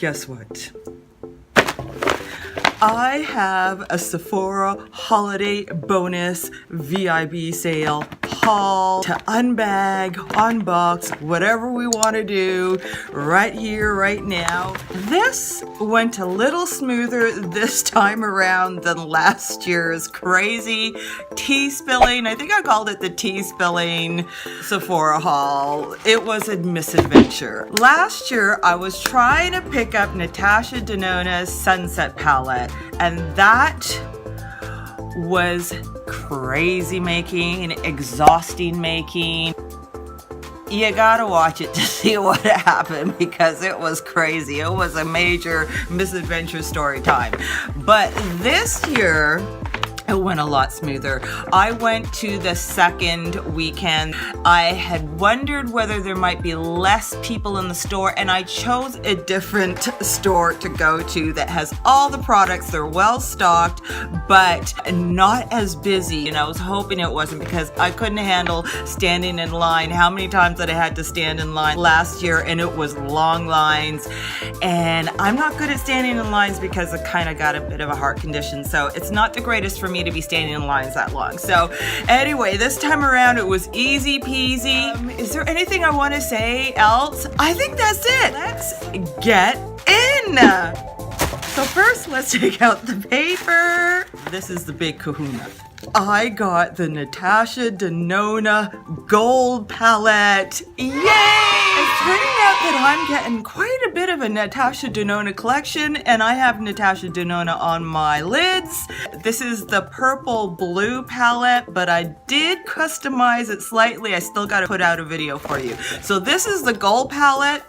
guess what? I have a Sephora holiday bonus VIB sale haul to unbag, unbox, whatever we want to do right here, right now. This went a little smoother this time around than last year's crazy tea spilling. I think I called it the tea spilling Sephora haul. It was a misadventure. Last year, I was trying to pick up Natasha Denona's Sunset palette, and that was crazy making, exhausting making. You gotta watch it to see what happened because it was crazy. It was a major misadventure story time. But this year, it went a lot smoother. I went to the second weekend. I had wondered whether there might be less people in the store, and I chose a different store to go to that has all the products. They're well stocked, but not as busy. And I was hoping it wasn't because I couldn't handle standing in line. How many times that I had to stand in line last year, and it was long lines. And I'm not good at standing in lines because I kind of got a bit of a heart condition. So it's not the greatest for me to be standing in lines that long. So anyway, this time around it was easy peasy. Is there anything I want to say else? I think that's it. Let's get in. So first, let's take out the paper. This is the big kahuna. I got the Natasha Denona Gold Palette. Yay! It's turning out that I'm getting quite a bit of a Natasha Denona collection, and I have Natasha Denona on my lids. This is the purple blue palette, but I did customize it slightly. I still got to put out a video for you. So this is the gold palette.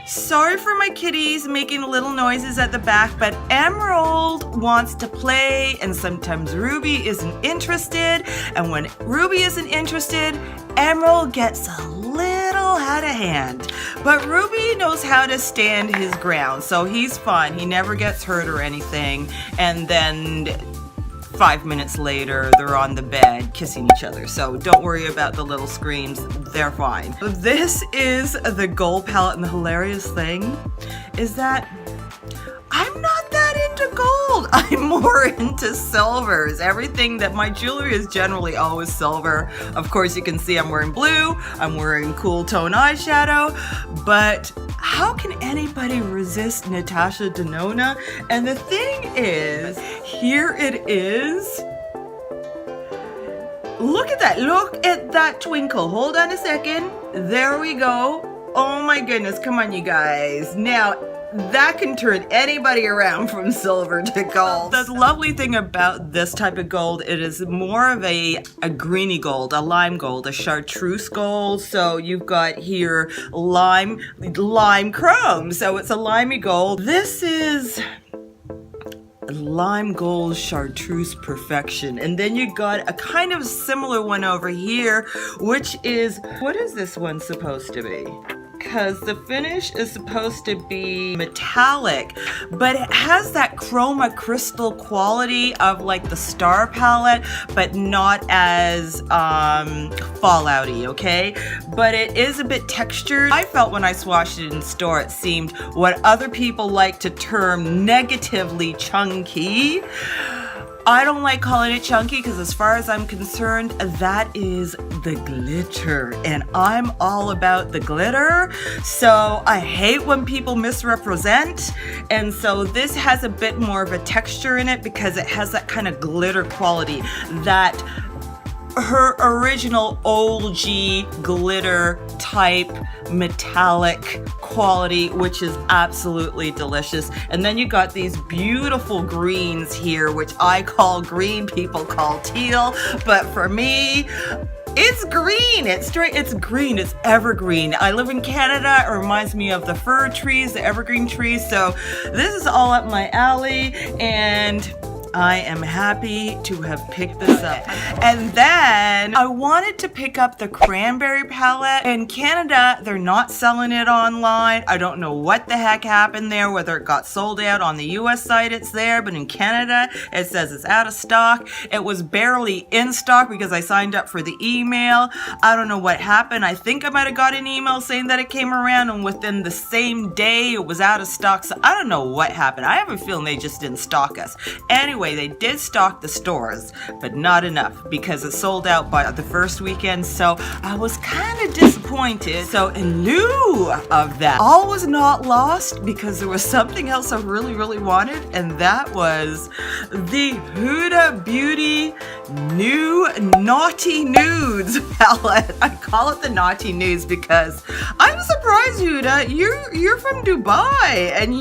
Sorry for my kitties making little noises at the back, but Emerald wants to play and sometimes Ruby isn't interested. And when Ruby isn't interested, Emerald gets a little out of hand. But Ruby knows how to stand his ground, so he's fine. He never gets hurt or anything. And then 5 minutes later, they're on the bed kissing each other. So don't worry about the little screams, they're fine. This is the gold palette, and the hilarious thing is that I'm not that into gold. I'm more into silvers. Everything that my jewelry is generally always silver. Of course, you can see I'm wearing blue, I'm wearing cool tone eyeshadow, but how can anybody resist Natasha Denona? And the thing is, here it is. Look at that twinkle. Hold on a second. There we go. Oh my goodness, come on you guys. Now, that can turn anybody around from silver to gold. The lovely thing about this type of gold, it is more of a greeny gold, a lime gold, a chartreuse gold. So you've got here lime chrome. So it's a limey gold. This is lime gold chartreuse perfection. And then you got a kind of similar one over here, which is, what is this one supposed to be? Because the finish is supposed to be metallic, but it has that chroma crystal quality of like the Star palette, but not as fallouty, okay? But it is a bit textured. I felt when I swatched it in store, it seemed what other people like to term negatively chunky. I don't like calling it chunky because as far as I'm concerned, that is the glitter, and I'm all about the glitter. So I hate when people misrepresent, and so this has a bit more of a texture in it because it has that kind of glitter quality that her original OG glitter type metallic quality, which is absolutely delicious. And then you got these beautiful greens here, which I call green, people call teal, but for me, it's green. It's green. It's evergreen. I live in Canada. It reminds me of the fir trees, the evergreen trees. So this is all up my alley, and I am happy to have picked this up. And then I wanted to pick up the cranberry palette. In Canada, they're not selling it online. I don't know what the heck happened there, whether it got sold out. On the US side it's there, but in Canada it says it's out of stock. It was barely in stock because I signed up for the email. I don't know what happened. I think I might have got an email saying that it came around and within the same day it was out of stock. So I don't know what happened. I have a feeling they just didn't stock us. Anyway, they did stock the stores, but not enough because it sold out by the first weekend. So I was kind of disappointed. So in lieu of that, all was not lost because there was something else I really wanted, and that was the Huda Beauty new Naughty Nudes palette. I call it the Naughty Nudes because I'm surprised, Huda, you're from Dubai, and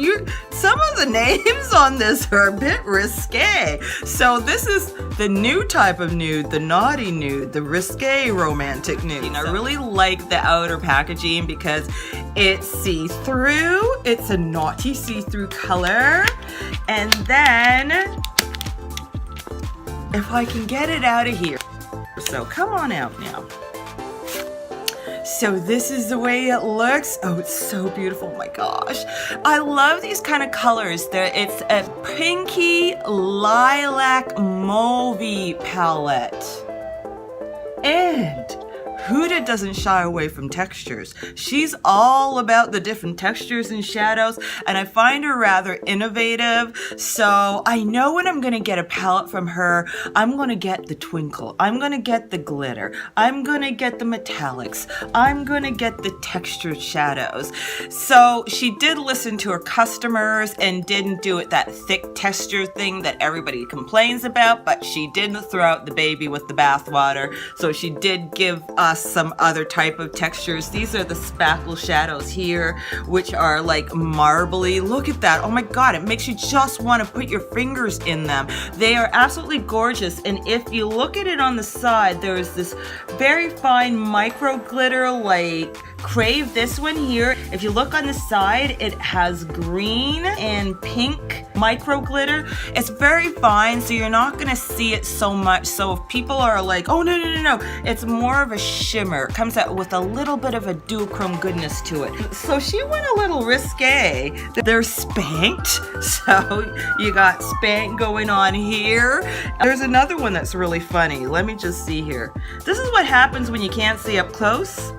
some of the names on this are a bit risque. So this is the new type of nude, the naughty nude, the risque romantic nude. And I really like the outer packaging because it's see-through. It's a naughty see-through color. And then, if I can get it out of here. So come on out now. So this is the way it looks. Oh, it's so beautiful. Oh my gosh. I love these kind of colors. It's a pinky lilac mauve palette. And Huda doesn't shy away from textures. She's all about the different textures and shadows, and I find her rather innovative. So I know when I'm gonna get a palette from her, I'm gonna get the twinkle, I'm gonna get the glitter, I'm gonna get the metallics, I'm gonna get the textured shadows. So she did listen to her customers and didn't do it that thick texture thing that everybody complains about, but she didn't throw out the baby with the bathwater. So she did give us some other type of textures. These are the spackle shadows here, which are like marbly. Look at that. Oh my god, it makes you just want to put your fingers in them. They are absolutely gorgeous, and if you look at it on the side, there's this very fine micro glitter. Like, crave this one here. If you look on the side, it has green and pink micro glitter. It's very fine, so you're not gonna see it so much. So if people are like, oh no, it's more of a shimmer. It comes out with a little bit of a duochrome goodness to it. So she went a little risque. They're spanked, so you got spank going on here. There's another one that's really funny. Let me just see here. This is what happens when you can't see up close.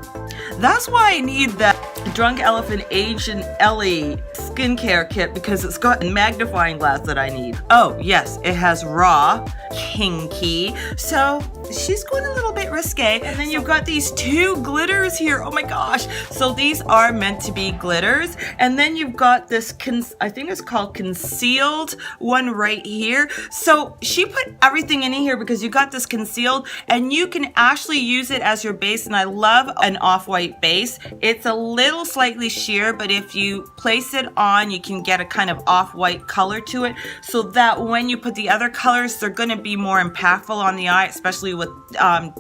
That's why I need that Drunk Elephant Agent Ellie skincare kit, because it's got a magnifying glass that I need. Oh yes, it has raw, kinky. So she's going a little bit risque. And then you've got these two glitters here. Oh my gosh. So these are meant to be glitters. And then you've got this, I think it's called concealed one right here. So she put everything in here because you got this concealed, and you can actually use it as your base. And I love an off-white base. It's a little slightly sheer, but if you place it on, you can get a kind of off-white color to it, so that when you put the other colors, they're going to be more impactful on the eye, especially with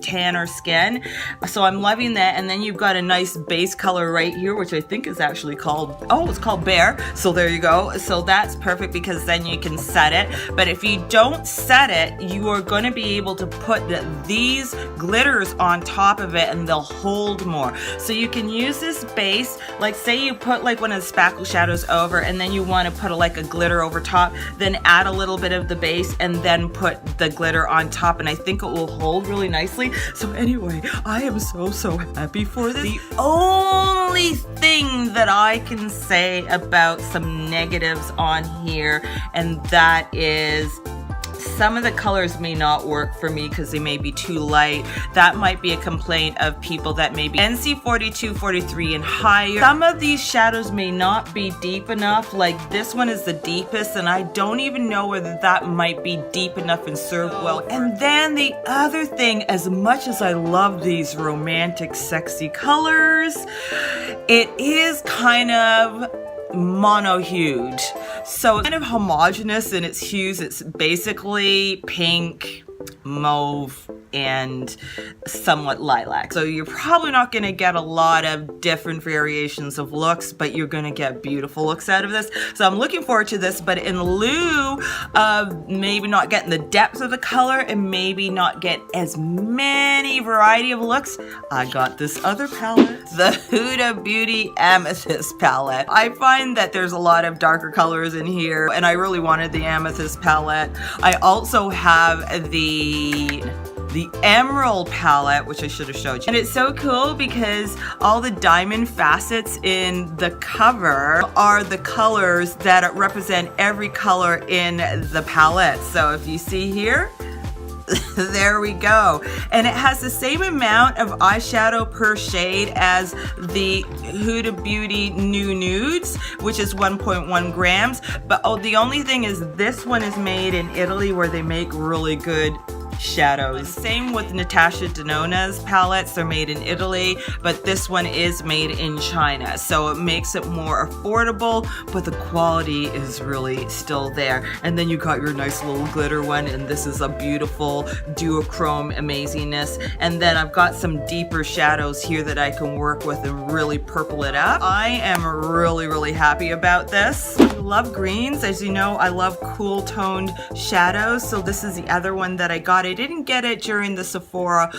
tanner skin. So I'm loving that. And then you've got a nice base color right here, which I think is actually called, oh, it's called Bear. So there you go. So that's perfect because then you can set it. But if you don't set it, you are going to be able to put these glitters on top of it, and they'll hold more. So you can use this base, like say you put like one of the spackle shadows over, and then you want to put like a glitter over top, then add a little bit of the base and then put the glitter on top, and I think it will hold really nicely. So anyway, I am so happy for this. The only thing that I can say about some negatives on here, and that is some of the colors may not work for me because they may be too light. That might be a complaint of people that may be NC 42, 43 and higher. Some of these shadows may not be deep enough. Like this one is the deepest, and I don't even know whether that might be deep enough and serve well. And then the other thing, as much as I love these romantic, sexy colors, it is kind of mono-hued. So it's kind of homogeneous in its hues. It's basically pink, mauve, and somewhat lilac. So you're probably not going to get a lot of different variations of looks, but you're going to get beautiful looks out of this. So I'm looking forward to this, but in lieu of maybe not getting the depth of the color and maybe not get as many variety of looks, I got this other palette, the Huda Beauty Amethyst palette. I find that there's a lot of darker colors in here, and I really wanted the Amethyst palette. I also have the Emerald palette, which I should have showed you. And it's so cool because all the diamond facets in the cover are the colors that represent every color in the palette. So if you see here, there we go. And it has the same amount of eyeshadow per shade as the Huda Beauty New Nudes, which is 1.1 grams. But the only thing is this one is made in Italy, where they make really good shadows. Same with Natasha Denona's palettes. They're made in Italy, but this one is made in China. So it makes it more affordable, but the quality is really still there. And then you got your nice little glitter one, and this is a beautiful duochrome amazingness. And then I've got some deeper shadows here that I can work with and really purple it up. I am really happy about this. I love greens. As you know, I love cool toned shadows. So this is the other one that I got. I didn't get it during the Sephora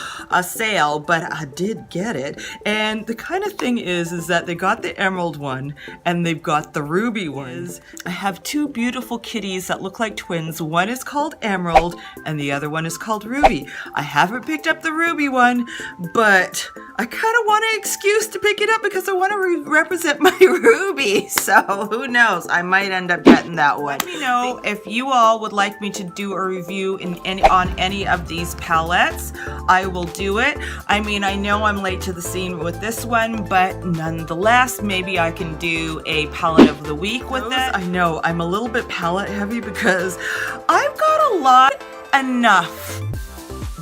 sale, but I did get it. And the kind of thing is that they got the emerald one and they've got the ruby ones. I have two beautiful kitties that look like twins. One is called Emerald and the other one is called Ruby. I haven't picked up the ruby one, but I kind of want an excuse to pick it up because I want to represent my ruby. So who knows? I might end up getting that one. Let me know if you all would like me to do a review on any of these palettes. I will do it. I mean, I know I'm late to the scene with this one, but nonetheless, maybe I can do a palette of the week with it. I know I'm a little bit palette heavy because I've got enough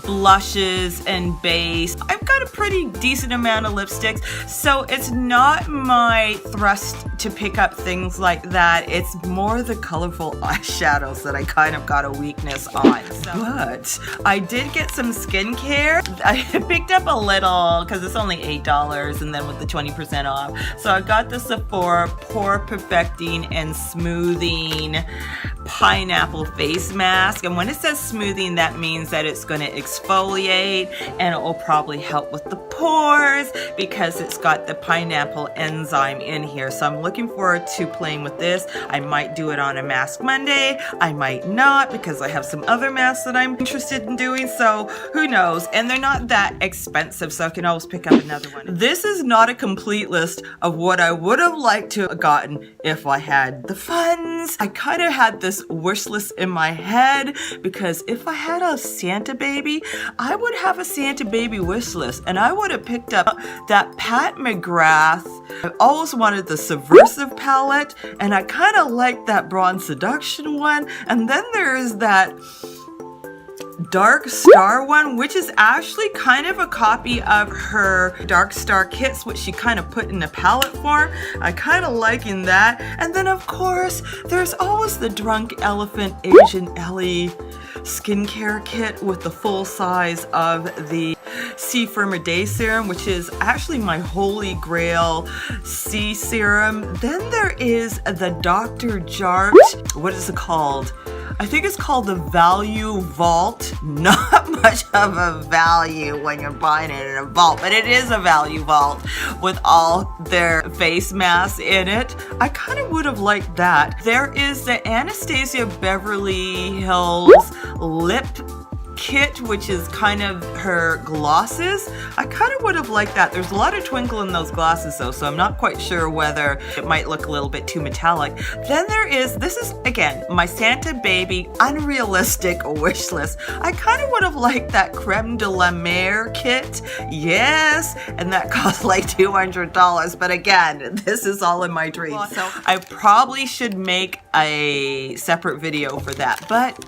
blushes and base. I've got a pretty decent amount of lipsticks, so it's not my thrust to pick up things like that. It's more the colorful eyeshadows that I kind of got a weakness on. But I did get some skincare. I picked up a little because it's only $8 and then with the 20% off. So I got the Sephora Pore Perfecting and Smoothing Pineapple Face Mask. And when it says smoothing, that means that it's going to exfoliate and it will probably help with the pores because it's got the pineapple enzyme in here. So I'm looking forward to playing with this. I might do it on a Mask Monday. I might not because I have some other masks that I'm interested in doing. So who knows? And they're not that expensive, so I can always pick up another one. This is not a complete list of what I would have liked to have gotten if I had the funds. I kind of had this wish list in my head because if I had a Santa baby, I would have a Santa baby wish list, and I would have picked up that Pat McGrath. I always wanted the Subversive palette, and I kind of liked that Bronze Seduction one. And then there's that Dark Star one, which is actually kind of a copy of her Dark Star kits, which she kind of put in a palette form. I kind of liking that. And then of course there's always the Drunk Elephant Asian Ellie skincare kit with the full size of the SEPHORA Day Serum, which is actually my holy grail C serum. Then there is the Dr. Jart, what is it called? I think it's called the Value Vault. Not much of a value when you're buying it in a vault, but it is a value vault with all their face masks in it. I kind of would have liked that. There is the Anastasia Beverly Hills lip kit, which is kind of her glosses. I kind of would have liked that. There's a lot of twinkle in those glosses though, so I'm not quite sure whether it might look a little bit too metallic. Then there is, this is again my Santa baby unrealistic wish list. I kind of would have liked that Creme de la Mer kit. Yes, and that cost like $200, but again, this is all in my dreams. So I probably should make a separate video for that, but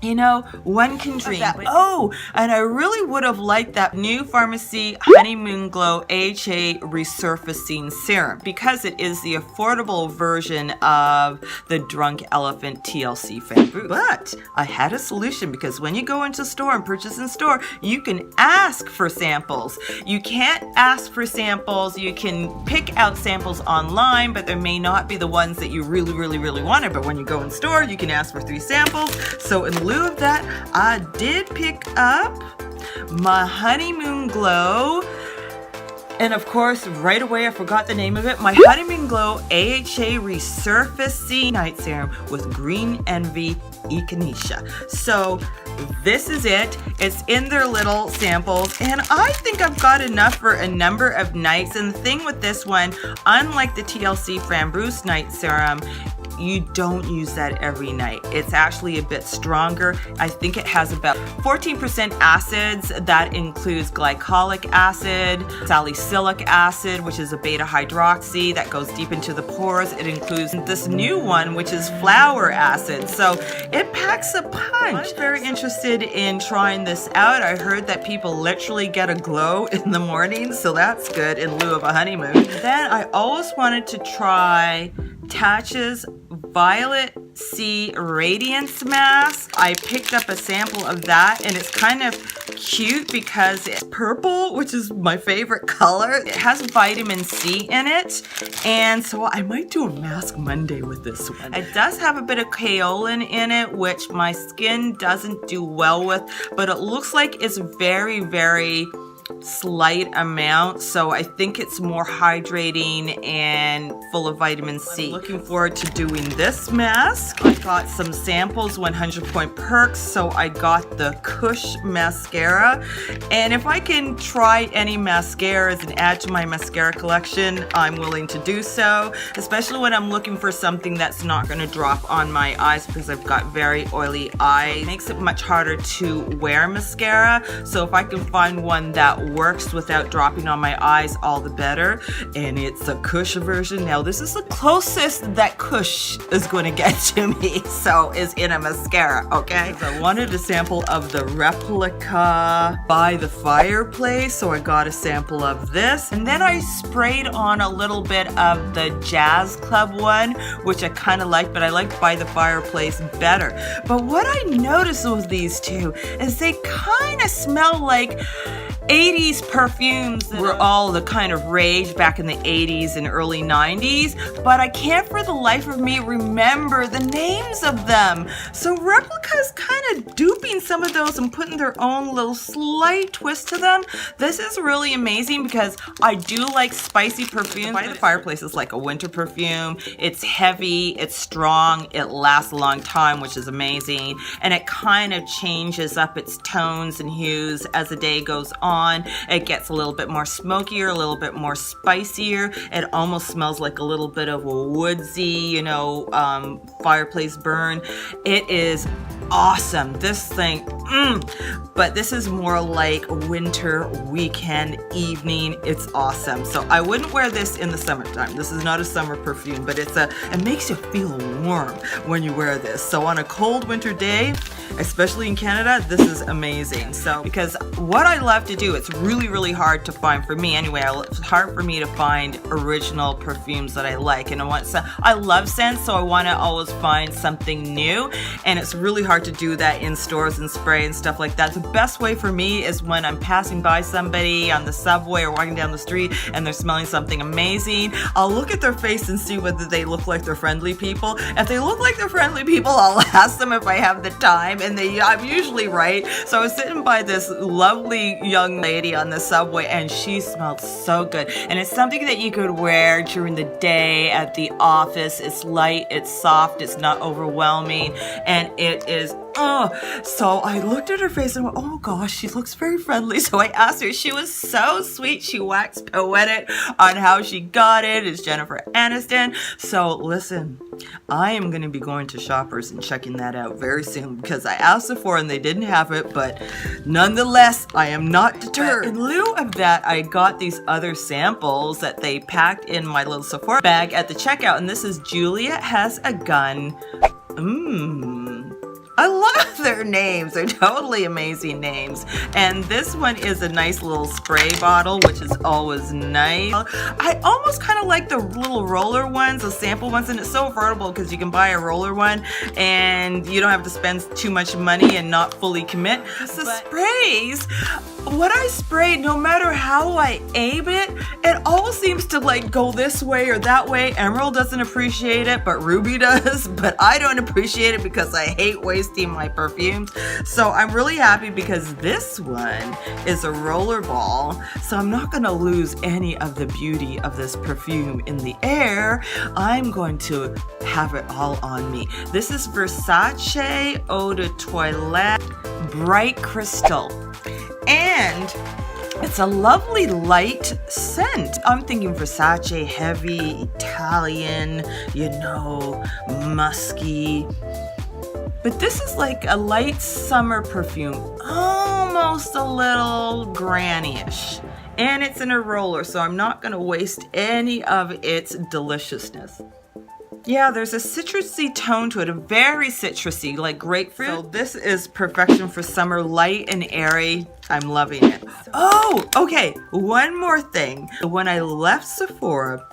you know, one can dream. Oh, and I really would have liked that new Pharmacy Honeymoon Glow AHA Resurfacing Serum because it is the affordable version of the Drunk Elephant TLC Fan. But I had a solution because when you go into store and purchase in store, you can ask for samples. You can't ask for samples. You can pick out samples online, but there may not be the ones that you really wanted. But when you go in store, you can ask for 3 samples. So in lieu of that, I did pick up my Honeymoon Glow, and of course right away I forgot the name of it, my Honeymoon Glow AHA Resurfacing Night Serum with Green Envy Echinacea. So this is it. It's in their little samples, and I think I've got enough for a number of nights. And the thing with this one, unlike the TLC Framboos Night Serum, you don't use that every night. It's actually a bit stronger. I think it has about 14% acids. That includes glycolic acid, salicylic acid, which is a beta hydroxy that goes deep into the pores. It includes this new one, which is flower acid. So it packs a punch. I'm very interested in trying this out. I heard that people literally get a glow in the morning, so that's good in lieu of a honeymoon. Then I always wanted to try Tatcha's Violet C Radiance Mask. I picked up a sample of that, and it's kind of cute because it's purple, which is my favorite color. It has vitamin C in it, and so I might do a mask Monday with this one. It does have a bit of kaolin in it, which my skin doesn't do well with, but it looks like it's very slight amount, so I think it's more hydrating and full of vitamin C. I'm looking forward to doing this mask. I got some samples, 100 Point Perks, so I got the Kush mascara, and if I can try any mascaras and add to my mascara collection, I'm willing to do so, especially when I'm looking for something that's not going to drop on my eyes because I've got very oily eyes. It makes it much harder to wear mascara, so if I can find one that works without dropping on my eyes, all the better. And it's a Kush version. Now this is the closest that Kush is going to get to me, so is in a mascara, okay? So I wanted a sample of the replica by the fireplace, so I got a sample of this, and then I sprayed on a little bit of the Jazz Club one, which I kind of like, but I like by the fireplace better. But what I noticed with these two is they kind of smell like 80s perfumes that were all the kind of rage back in the 80s and early 90s, but I can't for the life of me remember the names of them. So Replica's kind of duping some of those and putting their own little slight twist to them. This is really amazing because I do like spicy perfumes. By the Fireplace is like a winter perfume. It's heavy, it's strong, it lasts a long time, which is amazing, and it kind of changes up its tones and hues as the day goes on. It gets a little bit more smokier, a little bit more spicier. It almost smells like a little bit of a woodsy, you know, fireplace burn. It is awesome. This thing, but this is more like winter weekend evening. It's awesome. So I wouldn't wear this in the summertime. This is not a summer perfume, but it makes you feel warm when you wear this. So on a cold winter day, especially in Canada, this is amazing. So because what I love to do, it's really hard to find, for me anyway, it's hard for me to find original perfumes that I like, and I love scents, so I want to always find something new, and it's really hard to do that in stores and spray and stuff like that. The best way for me is when I'm passing by somebody on the subway or walking down the street and they're smelling something amazing. I'll look at their face and see whether they look like they're friendly people. If they look like they're friendly people, I'll ask them if I have the time, and I'm usually right. So I was sitting by this lovely young lady on the subway, and she smelled so good, and it's something that you could wear during the day at the office. It's light, it's soft, it's not overwhelming, and it is so I looked at her face and went, oh gosh, she looks very friendly. So I asked her. She was so sweet. She waxed poetic on how she got it. It's Jennifer Aniston. So listen, I am going to be going to Shoppers and checking that out very soon because I asked Sephora and they didn't have it, but nonetheless, I am not deterred. In lieu of that, I got these other samples that they packed in my little Sephora bag at the checkout, and this is Juliet Has a Gun. I love their names. They're totally amazing names. And this one is a nice little spray bottle, which is always nice. I almost kind of like the little roller ones, the sample ones, and it's so affordable because you can buy a roller one and you don't have to spend too much money and not fully commit. The sprays, what I spray, no matter how I aim it, it always seems to like go this way or that way. Emerald doesn't appreciate it, but Ruby does. But I don't appreciate it because I hate wasting my perfumes. So I'm really happy because this one is a roller ball. So I'm not gonna lose any of the beauty of this perfume in the air. I'm going to have it all on me. This is Versace Eau de Toilette Bright Crystal. And it's a lovely light scent. I'm thinking Versace, heavy, Italian, you know, musky. But this is like a light summer perfume, almost a little granny-ish. And it's in a roller, so I'm not gonna waste any of its deliciousness. Yeah, there's a citrusy tone to it, a very citrusy, like grapefruit. So this is perfection for summer, light and airy. I'm loving it. Oh, okay, one more thing. When I left Sephora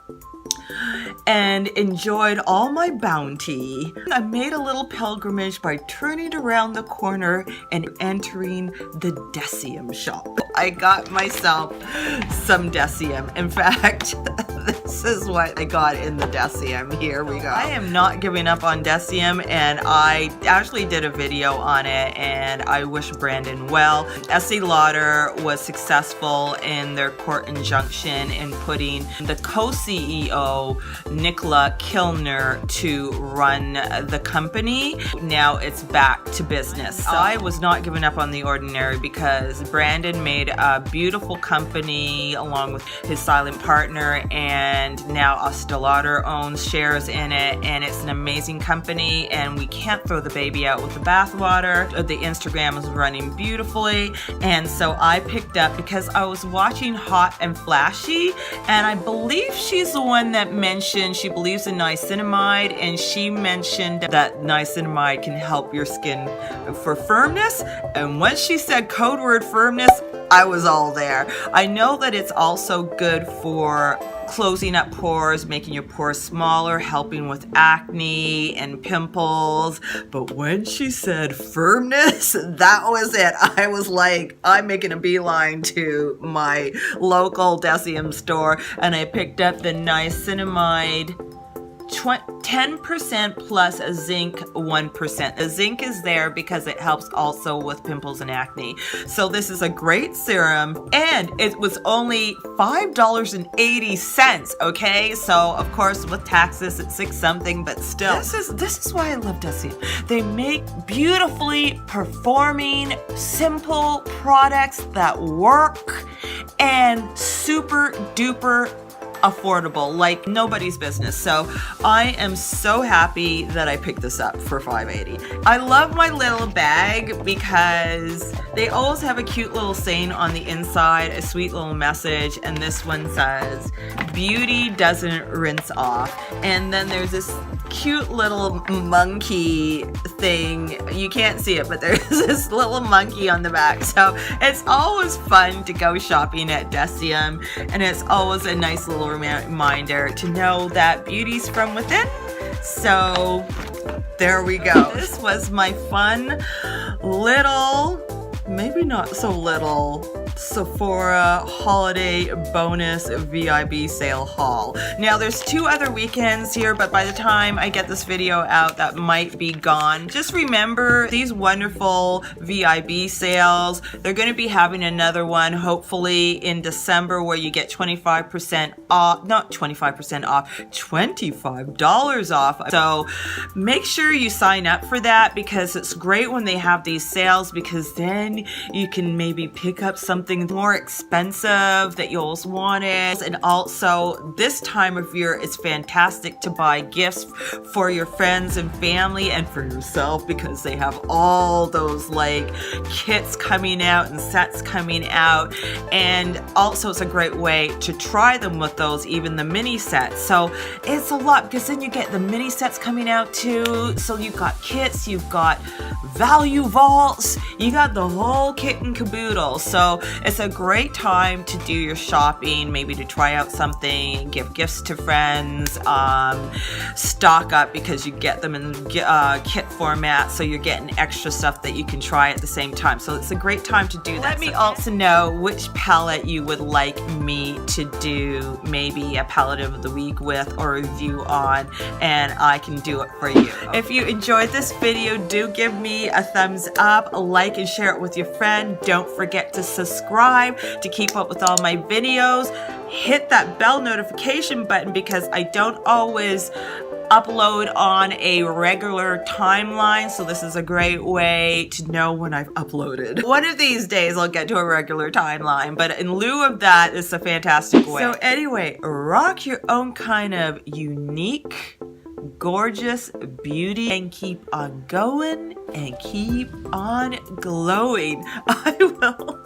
and enjoyed all my bounty, I made a little pilgrimage by turning around the corner and entering the Deciem shop. I got myself some Deciem. In fact, this is what I got in the Deciem. Here we go. I am not giving up on Deciem, and I actually did a video on it, and I wish Brandon well. Estee Lauder was successful in their court injunction in putting the co-CEO, Nicola Kilner, to run the company. Now it's back to business. So I was not giving up on The Ordinary because Brandon made a beautiful company along with his silent partner, and now Estee Lauder owns shares in it, and it's an amazing company, and we can't throw the baby out with the bathwater. The Instagram is running beautifully, and so I picked up because I was watching Hot and Flashy, and I believe she's the one that mentioned she believes in niacinamide, and she mentioned that niacinamide can help your skin for firmness, and when she said code word firmness, I was all there. I know that it's also good for closing up pores, making your pores smaller, helping with acne and pimples. But when she said firmness, that was it. I was like, I'm making a beeline to my local Deciem store, and I picked up the niacinamide 10% plus a zinc 1%. The zinc is there because it helps also with pimples and acne. So this is a great serum, and it was only $5.80, okay? So of course with taxes it's $6 something, but still. This is why I love Deciem. They make beautifully performing, simple products that work and super duper affordable, like nobody's business. So I am so happy that I picked this up for $5.80. I love my little bag because they always have a cute little saying on the inside, a sweet little message, and this one says, beauty doesn't rinse off. And then there's this cute little monkey thing. You can't see it, but there's this little monkey on the back. So it's always fun to go shopping at Deciem, and it's always a nice little reminder to know that beauty's from within. So there we go. This was my fun little, maybe not so little, Sephora holiday bonus VIB sale haul. Now there's 2 other weekends here, but by the time I get this video out, that might be gone. Just remember these wonderful VIB sales. They're going to be having another one hopefully in December where you get 25% off, not 25% off, $25 off. So make sure you sign up for that because it's great when they have these sales, because then you can maybe pick up something something more expensive that you always wanted. And also this time of year it's fantastic to buy gifts for your friends and family and for yourself, because they have all those like kits coming out and sets coming out. And also it's a great way to try them with those, even the mini sets. So it's a lot, because then you get the mini sets coming out too. So you've got kits, you've got value vaults, you got the whole kit and caboodle. So it's a great time to do your shopping, maybe to try out something, give gifts to friends, stock up because you get them in kit format, so you're getting extra stuff that you can try at the same time. So it's a great time to do that. Let me also know which palette you would like me to do maybe a palette of the week with or review on, and I can do it for you. If you enjoyed this video, do give me a thumbs up, like and share it with your friend. Don't forget to subscribe to keep up with all my videos. Hit that bell notification button, because I don't always upload on a regular timeline, so this is a great way to know when I've uploaded. One of these days I'll get to a regular timeline, but in lieu of that, it's a fantastic way. So anyway, rock your own kind of unique, gorgeous beauty, and keep on going and keep on glowing. I will